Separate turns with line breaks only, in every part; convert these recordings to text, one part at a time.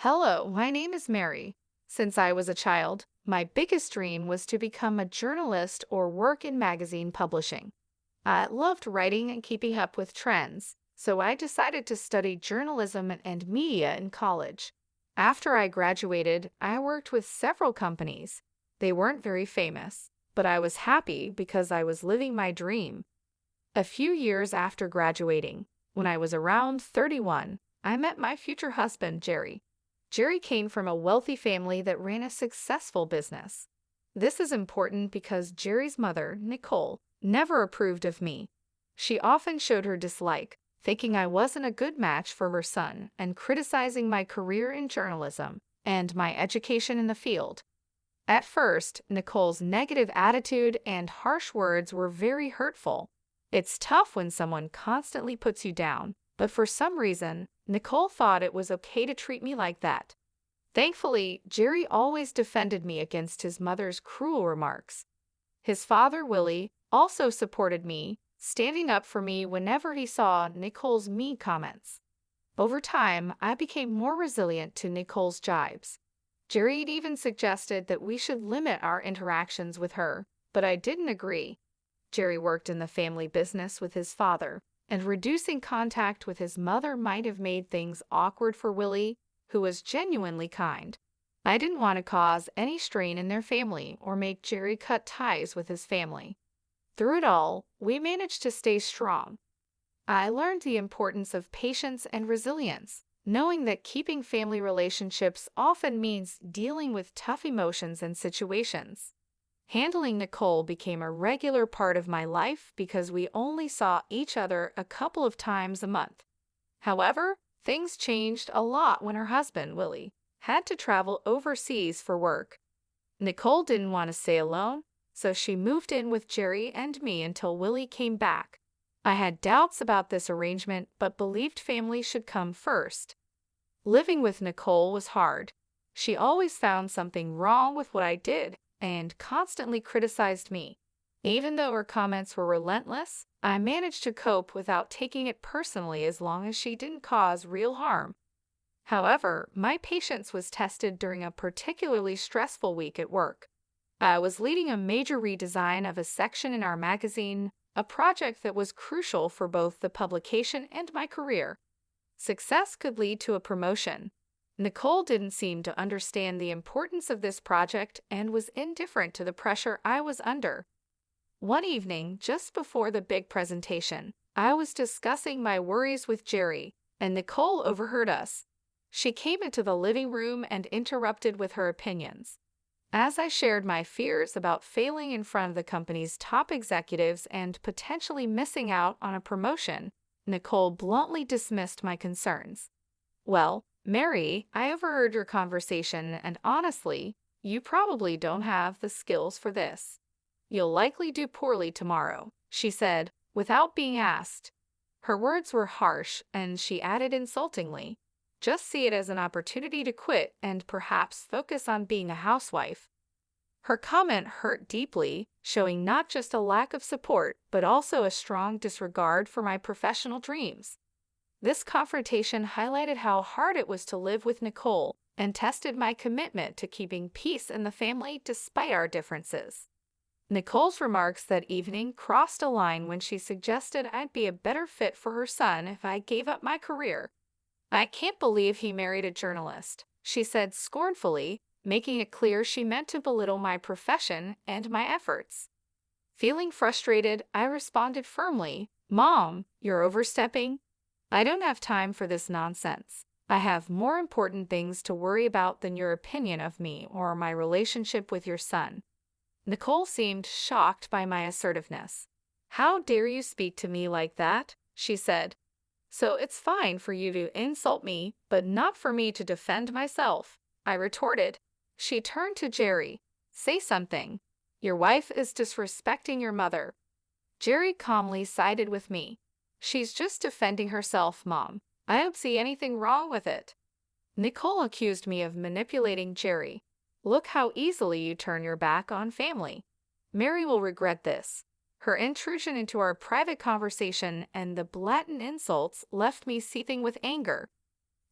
Hello, my name is Mary. Since I was a child, my biggest dream was to become a journalist or work in magazine publishing. I loved writing and keeping up with trends, so I decided to study journalism and media in college. After I graduated, I worked with several companies. They weren't very famous, but I was happy because I was living my dream. A few years after graduating, when I was around 31, I met my future husband, Jerry. Jerry came from a wealthy family that ran a successful business. This is important because Jerry's mother, Nicole, never approved of me. She often showed her dislike, thinking I wasn't a good match for her son and criticizing my career in journalism and my education in the field. At first, Nicole's negative attitude and harsh words were very hurtful. It's tough when someone constantly puts you down, but for some reason, Nicole thought it was okay to treat me like that. Thankfully, Jerry always defended me against his mother's cruel remarks. His father, Willie, also supported me, standing up for me whenever he saw Nicole's mean comments. Over time, I became more resilient to Nicole's jibes. Jerry even suggested that we should limit our interactions with her, but I didn't agree. Jerry worked in the family business with his father, and reducing contact with his mother might have made things awkward for Willie, who was genuinely kind. I didn't want to cause any strain in their family or make Jerry cut ties with his family. Through it all, we managed to stay strong. I learned the importance of patience and resilience, knowing that keeping family relationships often means dealing with tough emotions and situations. Handling Nicole became a regular part of my life because we only saw each other a couple of times a month. However, things changed a lot when her husband, Willie, had to travel overseas for work. Nicole didn't want to stay alone, so she moved in with Jerry and me until Willie came back. I had doubts about this arrangement but believed family should come first. Living with Nicole was hard. She always found something wrong with what I did and constantly criticized me. Even though her comments were relentless, I managed to cope without taking it personally as long as she didn't cause real harm. However, my patience was tested during a particularly stressful week at work. I was leading a major redesign of a section in our magazine, a project that was crucial for both the publication and my career. Success could lead to a promotion. Nicole didn't seem to understand the importance of this project and was indifferent to the pressure I was under. One evening, just before the big presentation, I was discussing my worries with Jerry, and Nicole overheard us. She came into the living room and interrupted with her opinions. As I shared my fears about failing in front of the company's top executives and potentially missing out on a promotion, Nicole bluntly dismissed my concerns. "Well, Mary, I overheard your conversation, and honestly, you probably don't have the skills for this. You'll likely do poorly tomorrow," she said, without being asked. Her words were harsh, and she added insultingly, "Just see it as an opportunity to quit and perhaps focus on being a housewife." Her comment hurt deeply, showing not just a lack of support, but also a strong disregard for my professional dreams. This confrontation highlighted how hard it was to live with Nicole and tested my commitment to keeping peace in the family despite our differences. Nicole's remarks that evening crossed a line when she suggested I'd be a better fit for her son if I gave up my career. "I can't believe he married a journalist," she said scornfully, making it clear she meant to belittle my profession and my efforts. Feeling frustrated, I responded firmly, "Mom, you're overstepping. I don't have time for this nonsense. I have more important things to worry about than your opinion of me or my relationship with your son." Nicole seemed shocked by my assertiveness. "How dare you speak to me like that?" she said. "So it's fine for you to insult me, but not for me to defend myself," I retorted. She turned to Jerry. "Say something. Your wife is disrespecting your mother." Jerry calmly sided with me. "She's just defending herself, Mom. I don't see anything wrong with it." Nicole accused me of manipulating Jerry. "Look how easily you turn your back on family. Mary will regret this." Her intrusion into our private conversation and the blatant insults left me seething with anger.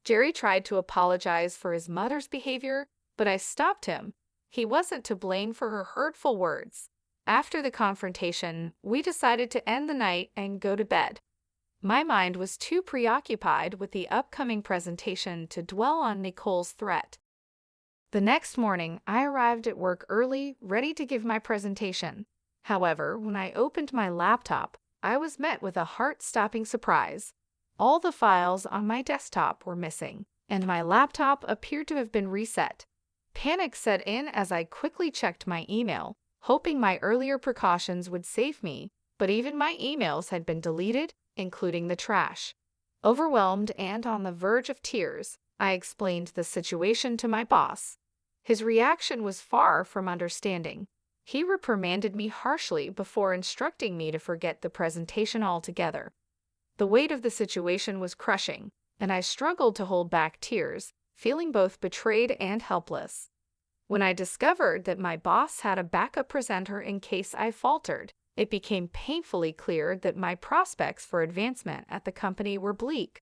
Jerry tried to apologize for his mother's behavior, but I stopped him. He wasn't to blame for her hurtful words. After the confrontation, we decided to end the night and go to bed. My mind was too preoccupied with the upcoming presentation to dwell on Nicole's threat. The next morning, I arrived at work early, ready to give my presentation. However, when I opened my laptop, I was met with a heart-stopping surprise. All the files on my desktop were missing, and my laptop appeared to have been reset. Panic set in as I quickly checked my email, hoping my earlier precautions would save me, but even my emails had been deleted, including the trash. Overwhelmed and on the verge of tears, I explained the situation to my boss. His reaction was far from understanding. He reprimanded me harshly before instructing me to forget the presentation altogether. The weight of the situation was crushing, and I struggled to hold back tears, feeling both betrayed and helpless. When I discovered that my boss had a backup presenter in case I faltered, it became painfully clear that my prospects for advancement at the company were bleak.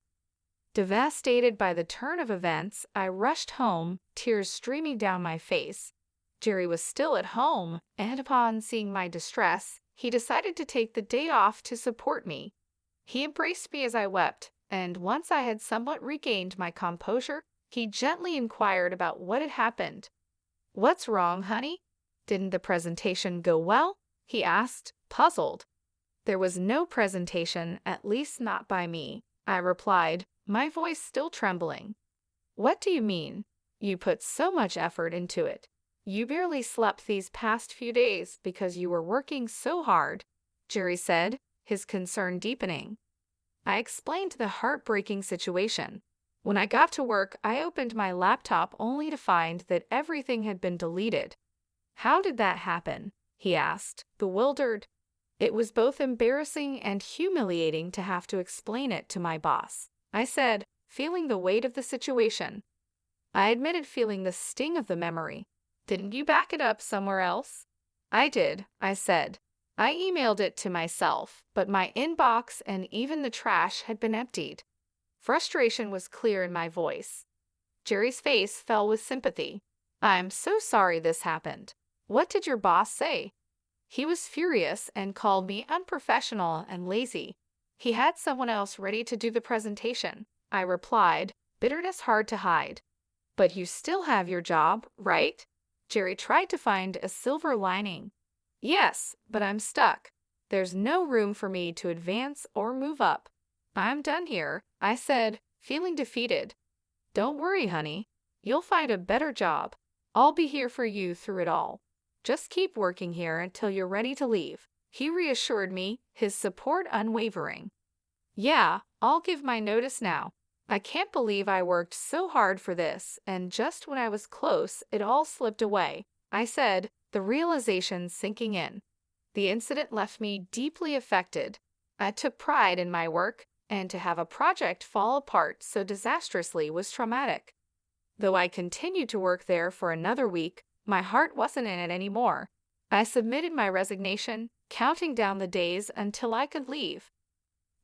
Devastated by the turn of events, I rushed home, tears streaming down my face. Jerry was still at home, and upon seeing my distress, he decided to take the day off to support me. He embraced me as I wept, and once I had somewhat regained my composure, he gently inquired about what had happened. "What's wrong, honey? Didn't the presentation go well?" he asked, puzzled. "There was no presentation, at least not by me," I replied, my voice still trembling. "What do you mean? You put so much effort into it. You barely slept these past few days because you were working so hard," Jerry said, his concern deepening. I explained the heartbreaking situation. When I got to work, I opened my laptop only to find that everything had been deleted. "How did that happen?" he asked, bewildered. It was both embarrassing and humiliating to have to explain it to my boss, I said, feeling the weight of the situation. I admitted feeling the sting of the memory. "Didn't you back it up somewhere else?" "I did," I said. "I emailed it to myself, but my inbox and even the trash had been emptied." Frustration was clear in my voice. Jerry's face fell with sympathy. "I'm so sorry this happened. What did your boss say?" "He was furious and called me unprofessional and lazy. He had someone else ready to do the presentation," I replied, bitterness hard to hide. "But you still have your job, right?" Jerry tried to find a silver lining. "Yes, but I'm stuck. There's no room for me to advance or move up. I'm done here," I said, feeling defeated. "Don't worry, honey. You'll find a better job. I'll be here for you through it all. Just keep working here until you're ready to leave," he reassured me, his support unwavering. "Yeah, I'll give my notice now. I can't believe I worked so hard for this, and just when I was close, it all slipped away," I said, the realization sinking in. The incident left me deeply affected. I took pride in my work, and to have a project fall apart so disastrously was traumatic. Though I continued to work there for another week, my heart wasn't in it anymore. I submitted my resignation, counting down the days until I could leave.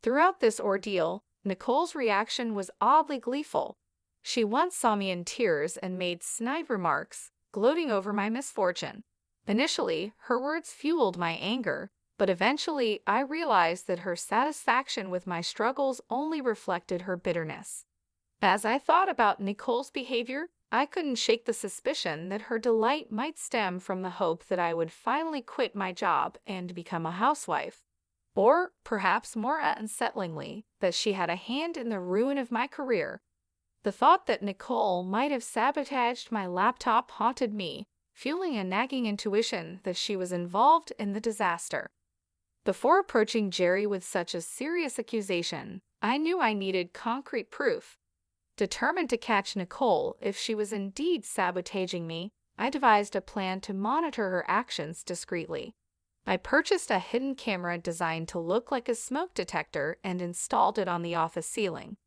Throughout this ordeal, Nicole's reaction was oddly gleeful. She once saw me in tears and made snide remarks, gloating over my misfortune. Initially, her words fueled my anger, but eventually I realized that her satisfaction with my struggles only reflected her bitterness. As I thought about Nicole's behavior, I couldn't shake the suspicion that her delight might stem from the hope that I would finally quit my job and become a housewife. Or, perhaps more unsettlingly, that she had a hand in the ruin of my career. The thought that Nicole might have sabotaged my laptop haunted me, fueling a nagging intuition that she was involved in the disaster. Before approaching Jerry with such a serious accusation, I knew I needed concrete proof. Determined to catch Nicole if she was indeed sabotaging me, I devised a plan to monitor her actions discreetly. I purchased a hidden camera designed to look like a smoke detector and installed it on the office ceiling.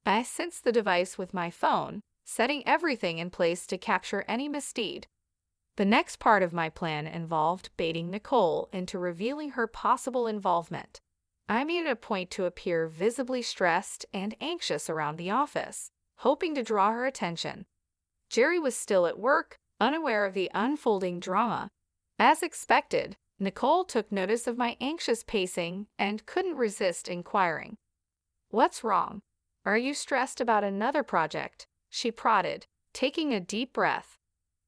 I sensed the device with my phone, setting everything in place to capture any misdeed. The next part of my plan involved baiting Nicole into revealing her possible involvement. I made it a point to appear visibly stressed and anxious around the office, hoping to draw her attention. Jerry was still at work, unaware of the unfolding drama. As expected, Nicole took notice of my anxious pacing and couldn't resist inquiring. "What's wrong? Are you stressed about another project?" she prodded, taking a deep breath.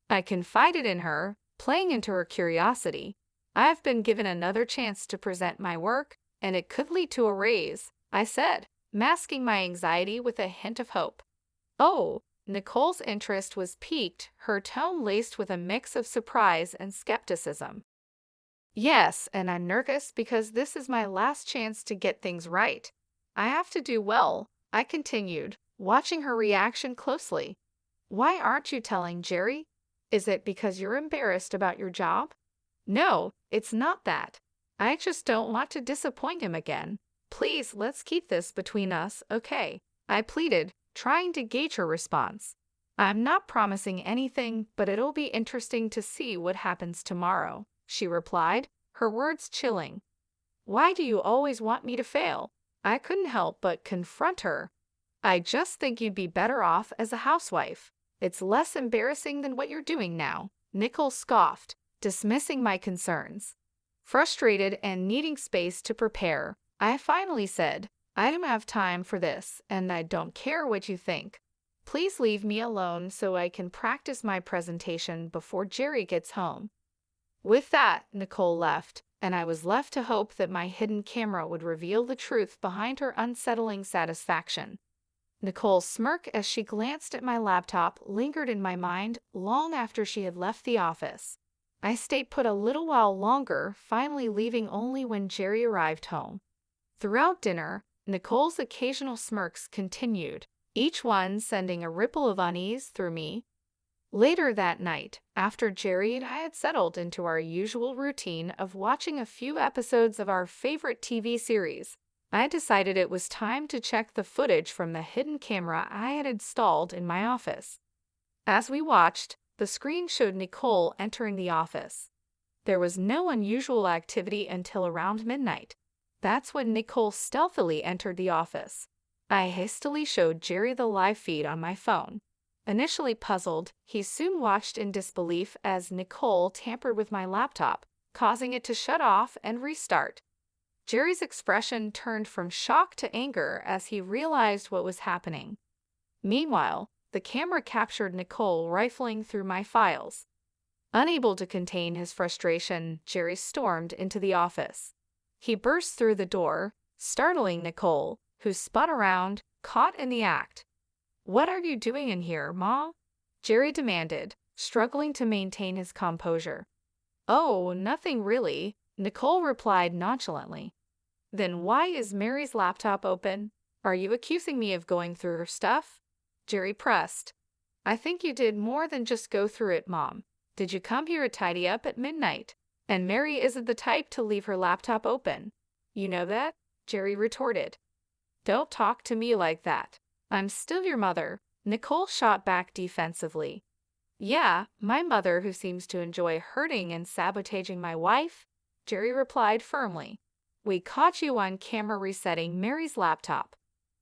I confided in her, playing into her curiosity. "I've been given another chance to present my work, and it could lead to a raise," I said, masking my anxiety with a hint of hope. "Oh," Nicole's interest was piqued, her tone laced with a mix of surprise and skepticism. "Yes, and I'm nervous because this is my last chance to get things right. I have to do well," I continued, watching her reaction closely. "Why aren't you telling Jerry? Is it because you're embarrassed about your job?" "No, it's not that. I just don't want to disappoint him again. Please, let's keep this between us, okay?" I pleaded, trying to gauge her response. "I'm not promising anything, but it'll be interesting to see what happens tomorrow," she replied, her words chilling. "Why do you always want me to fail?" I couldn't help but confront her. "I just think you'd be better off as a housewife. It's less embarrassing than what you're doing now," Nicole scoffed, dismissing my concerns. Frustrated and needing space to prepare, I finally said, "I don't have time for this, and I don't care what you think. Please leave me alone so I can practice my presentation before Jerry gets home." With that, Nicole left, and I was left to hope that my hidden camera would reveal the truth behind her unsettling satisfaction. Nicole's smirk as she glanced at my laptop lingered in my mind long after she had left the office. I stayed put a little while longer, finally leaving only when Jerry arrived home. Throughout dinner, Nicole's occasional smirks continued, each one sending a ripple of unease through me. Later that night, after Jerry and I had settled into our usual routine of watching a few episodes of our favorite TV series, I decided it was time to check the footage from the hidden camera I had installed in my office. As we watched, the screen showed Nicole entering the office. There was no unusual activity until around midnight. That's when Nicole stealthily entered the office. I hastily showed Jerry the live feed on my phone. Initially puzzled, he soon watched in disbelief as Nicole tampered with my laptop, causing it to shut off and restart. Jerry's expression turned from shock to anger as he realized what was happening. Meanwhile, the camera captured Nicole rifling through my files. Unable to contain his frustration, Jerry stormed into the office. He burst through the door, startling Nicole, who spun around, caught in the act. "What are you doing in here, Ma?" Jerry demanded, struggling to maintain his composure. "Oh, nothing really," Nicole replied nonchalantly. "Then why is Mary's laptop open? Are you accusing me of going through her stuff?" Jerry pressed. "I think you did more than just go through it, Mom. Did you come here to tidy up at midnight? And Mary isn't the type to leave her laptop open. You know that?" Jerry retorted. "Don't talk to me like that. I'm still your mother," Nicole shot back defensively. "Yeah, my mother who seems to enjoy hurting and sabotaging my wife?" Jerry replied firmly. "We caught you on camera resetting Mary's laptop.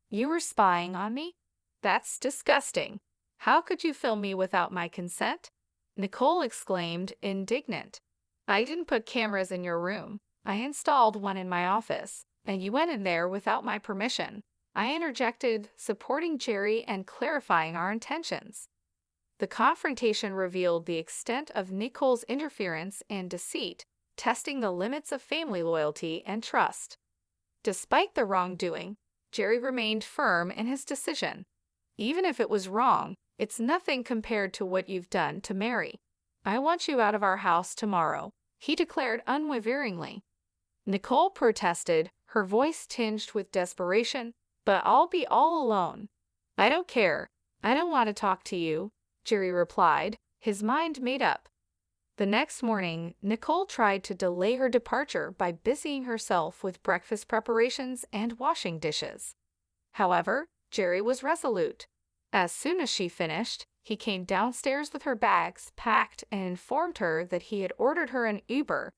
You were spying on me? That's disgusting. How could you film me without my consent?" Nicole exclaimed, indignant. "I didn't put cameras in your room. I installed one in my office, and you went in there without my permission," I interjected, supporting Jerry and clarifying our intentions. The confrontation revealed the extent of Nicole's interference and deceit, testing the limits of family loyalty and trust. Despite the wrongdoing, Jerry remained firm in his decision. "Even if it was wrong, it's nothing compared to what you've done to Mary. I want you out of our house tomorrow," he declared unwaveringly. Nicole protested, her voice tinged with desperation. "But I'll be all alone." "I don't care. I don't want to talk to you," Jerry replied, his mind made up. The next morning, Nicole tried to delay her departure by busying herself with breakfast preparations and washing dishes. However, Jerry was resolute. As soon as she finished, he came downstairs with her bags packed and informed her that he had ordered her an Uber.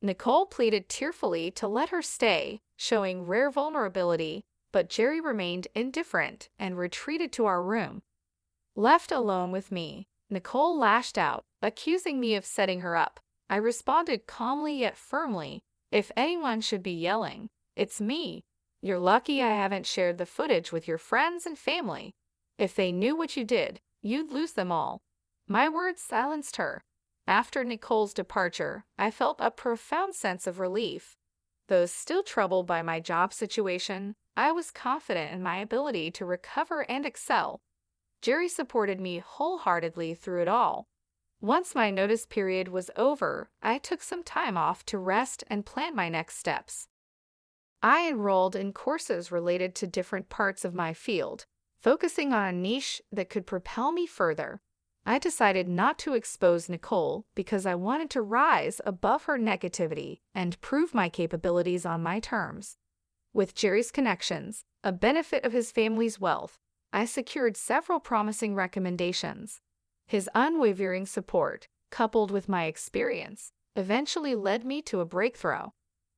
Nicole pleaded tearfully to let her stay, showing rare vulnerability, but Jerry remained indifferent and retreated to our room. Left alone with me, Nicole lashed out, accusing me of setting her up. I responded calmly yet firmly, "If anyone should be yelling, it's me. You're lucky I haven't shared the footage with your friends and family. If they knew what you did, you'd lose them all." My words silenced her. After Nicole's departure, I felt a profound sense of relief. Though still troubled by my job situation, I was confident in my ability to recover and excel. Jerry supported me wholeheartedly through it all. Once my notice period was over, I took some time off to rest and plan my next steps. I enrolled in courses related to different parts of my field, focusing on a niche that could propel me further. I decided not to expose Nicole because I wanted to rise above her negativity and prove my capabilities on my terms. With Jerry's connections, a benefit of his family's wealth, I secured several promising recommendations. His unwavering support, coupled with my experience, eventually led me to a breakthrough.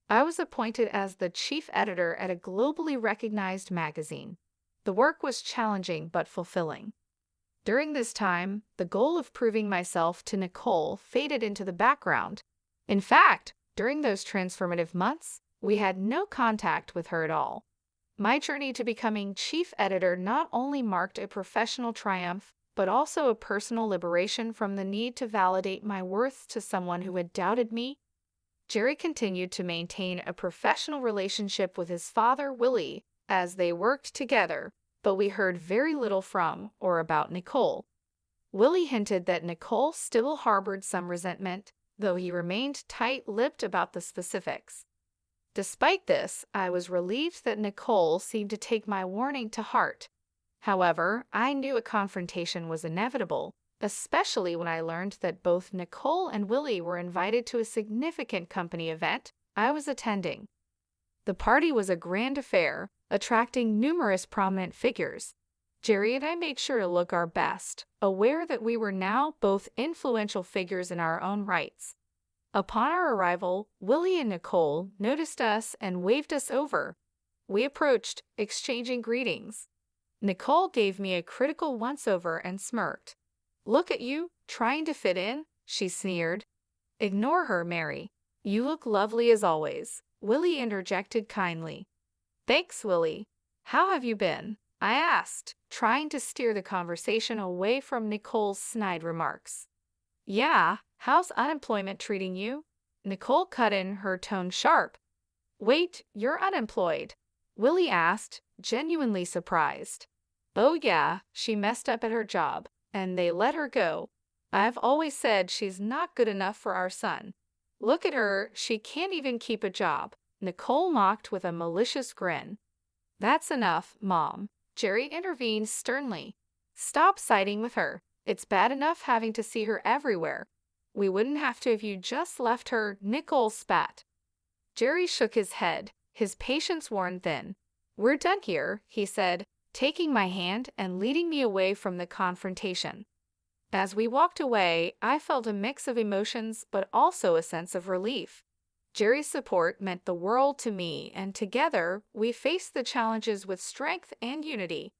I was appointed as the chief editor at a globally recognized magazine. The work was challenging but fulfilling. During this time, the goal of proving myself to Nicole faded into the background. In fact, during those transformative months, we had no contact with her at all. My journey to becoming chief editor not only marked a professional triumph, but also a personal liberation from the need to validate my worth to someone who had doubted me. Jerry continued to maintain a professional relationship with his father, Willie, as they worked together, but we heard very little from or about Nicole. Willie hinted that Nicole still harbored some resentment, though he remained tight-lipped about the specifics. Despite this, I was relieved that Nicole seemed to take my warning to heart. However, I knew a confrontation was inevitable, especially when I learned that both Nicole and Willie were invited to a significant company event I was attending. The party was a grand affair, attracting numerous prominent figures. Jerry and I made sure to look our best, aware that we were now both influential figures in our own rights. Upon our arrival, Willie and Nicole noticed us and waved us over. We approached, exchanging greetings. Nicole gave me a critical once-over and smirked. "Look at you, trying to fit in," she sneered. "Ignore her, Mary. You look lovely as always," Willie interjected kindly. "Thanks, Willie. How have you been?" I asked, trying to steer the conversation away from Nicole's snide remarks. "Yeah, how's unemployment treating you?" Nicole cut in, her tone sharp. "Wait, you're unemployed?" Willie asked, genuinely surprised. "Oh yeah, she messed up at her job, and they let her go. I've always said she's not good enough for our son. Look at her, she can't even keep a job," Nicole mocked with a malicious grin. "That's enough, Mom," Jerry intervened sternly. "Stop siding with her. It's bad enough having to see her everywhere. We wouldn't have to if you just left her," Nicole spat. Jerry shook his head, his patience worn thin. "We're done here," he said, taking my hand and leading me away from the confrontation. As we walked away, I felt a mix of emotions but also a sense of relief. Jerry's support meant the world to me, and together we faced the challenges with strength and unity.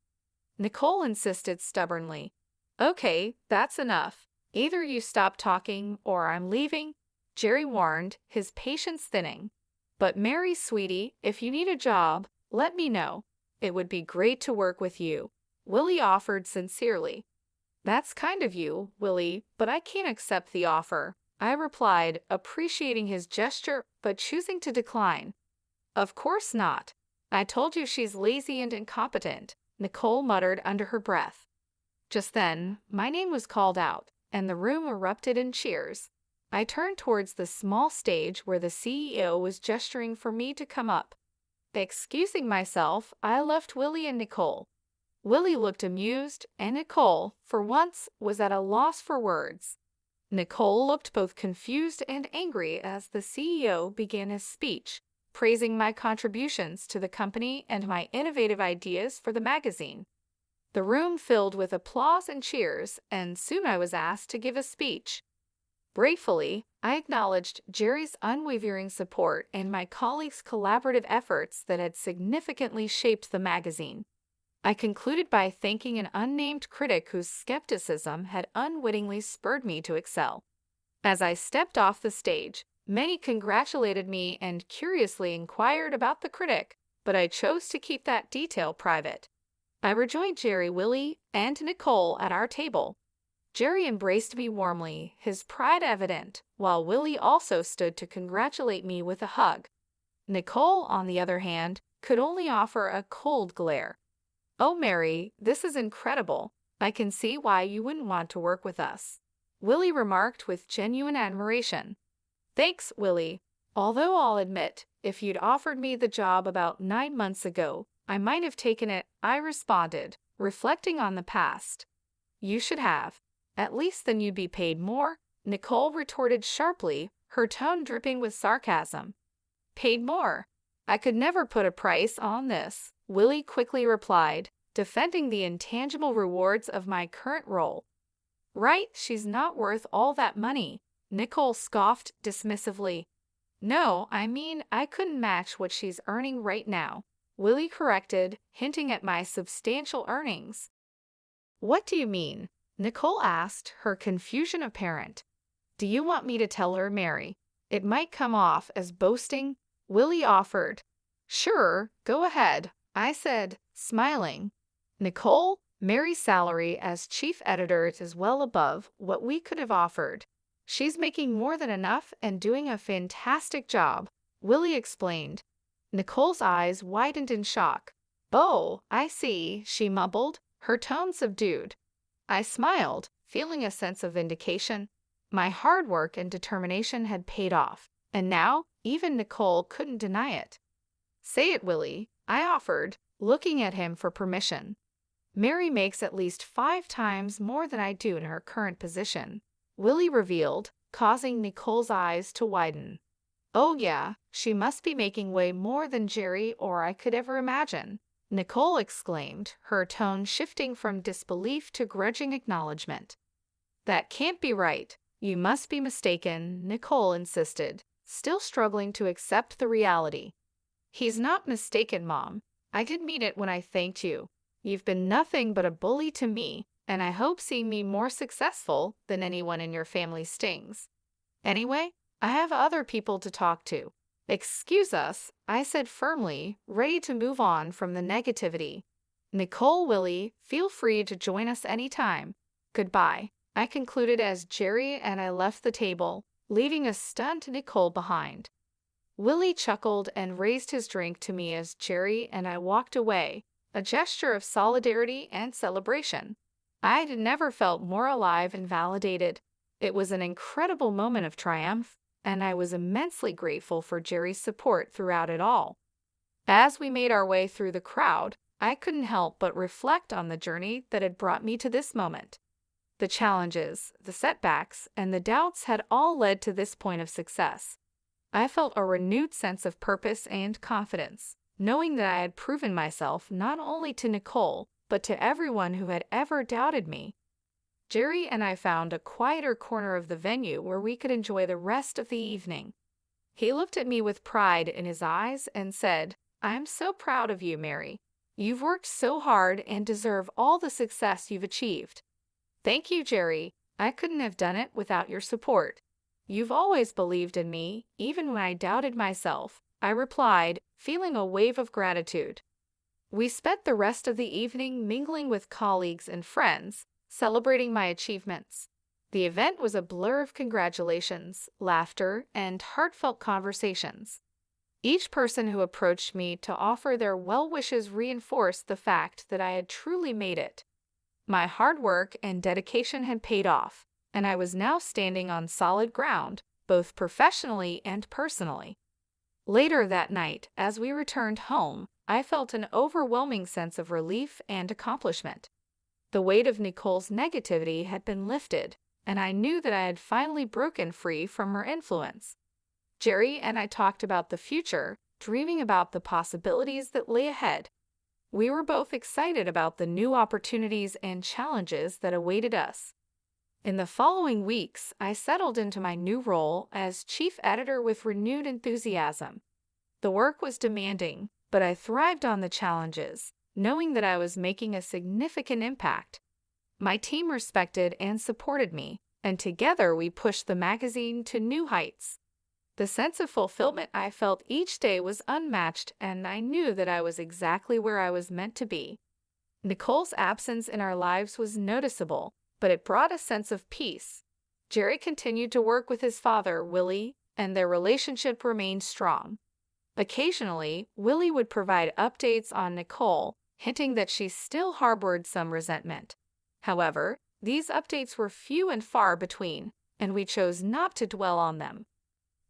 Nicole insisted stubbornly. "Okay, that's enough. Either you stop talking or I'm leaving," Jerry warned, his patience thinning. "But Mary, sweetie, if you need a job, let me know. It would be great to work with you," Willie offered sincerely. "That's kind of you, Willie, but I can't accept the offer," I replied, appreciating his gesture but choosing to decline. "Of course not. I told you she's lazy and incompetent," Nicole muttered under her breath. Just then, my name was called out, and the room erupted in cheers. I turned towards the small stage where the CEO was gesturing for me to come up. Excusing myself, I left Willie and Nicole. Willie looked amused, and Nicole, for once, was at a loss for words. Nicole looked both confused and angry as the CEO began his speech, praising my contributions to the company and my innovative ideas for the magazine. The room filled with applause and cheers, and soon I was asked to give a speech. Gratefully, I acknowledged Jerry's unwavering support and my colleagues' collaborative efforts that had significantly shaped the magazine. I concluded by thanking an unnamed critic whose skepticism had unwittingly spurred me to excel. As I stepped off the stage, many congratulated me and curiously inquired about the critic, but I chose to keep that detail private. I rejoined Jerry, Willie, and Nicole at our table. Jerry embraced me warmly, his pride evident, while Willie also stood to congratulate me with a hug. Nicole, on the other hand, could only offer a cold glare. "Oh, Mary, this is incredible. I can see why you wouldn't want to work with us," Willie remarked with genuine admiration. "Thanks, Willie. Although I'll admit, if you'd offered me the job about 9 months ago, I might have taken it," I responded, reflecting on the past. "You should have. At least then you'd be paid more," Nicole retorted sharply, her tone dripping with sarcasm. "Paid more? I could never put a price on this," Willie quickly replied, defending the intangible rewards of my current role. "Right, she's not worth all that money," Nicole scoffed dismissively. "No, I mean I couldn't match what she's earning right now," Willie corrected, hinting at my substantial earnings. "What do you mean?" Nicole asked, her confusion apparent. "Do you want me to tell her, Mary? It might come off as boasting," Willie offered. "Sure, go ahead," I said, smiling. "Nicole, Mary's salary as chief editor is well above what we could have offered. She's making more than enough and doing a fantastic job," Willie explained. Nicole's eyes widened in shock. "Oh, I see," she mumbled, her tone subdued. I smiled, feeling a sense of vindication. My hard work and determination had paid off, and now even Nicole couldn't deny it. "Say it, Willie," I offered, looking at him for permission. "Mary makes at least 5 times more than I do in her current position," Willie revealed, causing Nicole's eyes to widen. "Oh yeah, she must be making way more than Jerry or I could ever imagine," Nicole exclaimed, her tone shifting from disbelief to grudging acknowledgement. "That can't be right. You must be mistaken," Nicole insisted, still struggling to accept the reality. "He's not mistaken, Mom. I did mean it when I thanked you. You've been nothing but a bully to me, and I hope seeing me more successful than anyone in your family stings. Anyway, I have other people to talk to." "Excuse us," I said firmly, ready to move on from the negativity. "Nicole, Willie, feel free to join us anytime. Goodbye," I concluded as Jerry and I left the table, leaving a stunned Nicole behind. Willie chuckled and raised his drink to me as Jerry and I walked away, a gesture of solidarity and celebration. I had never felt more alive and validated. It was an incredible moment of triumph, and I was immensely grateful for Jerry's support throughout it all. As we made our way through the crowd, I couldn't help but reflect on the journey that had brought me to this moment. The challenges, the setbacks, and the doubts had all led to this point of success. I felt a renewed sense of purpose and confidence, knowing that I had proven myself not only to Nicole, but to everyone who had ever doubted me. Jerry and I found a quieter corner of the venue where we could enjoy the rest of the evening. He looked at me with pride in his eyes and said, "I'm so proud of you, Mary. You've worked so hard and deserve all the success you've achieved." "Thank you, Jerry. I couldn't have done it without your support. You've always believed in me, even when I doubted myself," I replied, feeling a wave of gratitude. We spent the rest of the evening mingling with colleagues and friends, celebrating my achievements. The event was a blur of congratulations, laughter, and heartfelt conversations. Each person who approached me to offer their well wishes reinforced the fact that I had truly made it. My hard work and dedication had paid off, and I was now standing on solid ground, both professionally and personally. Later that night, as we returned home, I felt an overwhelming sense of relief and accomplishment. The weight of Nicole's negativity had been lifted, and I knew that I had finally broken free from her influence. Jerry and I talked about the future, dreaming about the possibilities that lay ahead. We were both excited about the new opportunities and challenges that awaited us. In the following weeks, I settled into my new role as chief editor with renewed enthusiasm. The work was demanding, but I thrived on the challenges, knowing that I was making a significant impact. My team respected and supported me, and together we pushed the magazine to new heights. The sense of fulfillment I felt each day was unmatched, and I knew that I was exactly where I was meant to be. Nicole's absence in our lives was noticeable, but it brought a sense of peace. Jerry continued to work with his father, Willie, and their relationship remained strong. Occasionally, Willie would provide updates on Nicole, hinting that she still harbored some resentment. However, these updates were few and far between, and we chose not to dwell on them.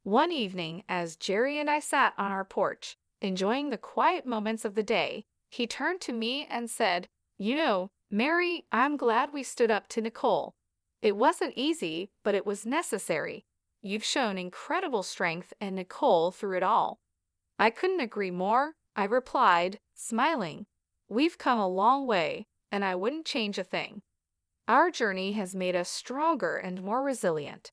One evening, as Jerry and I sat on our porch, enjoying the quiet moments of the day, he turned to me and said, "You know, Mary, I'm glad we stood up to Nicole. It wasn't easy, but it was necessary. You've shown incredible strength and Nicole through it all." "I couldn't agree more," I replied, smiling. "We've come a long way, and I wouldn't change a thing. Our journey has made us stronger and more resilient."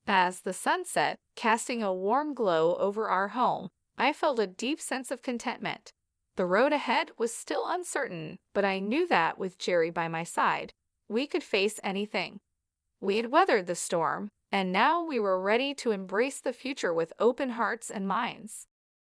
As the sun set, casting a warm glow over our home, I felt a deep sense of contentment. The road ahead was still uncertain, but I knew that with Jerry by my side, we could face anything. We had weathered the storm, and now we were ready to embrace the future with open hearts and minds.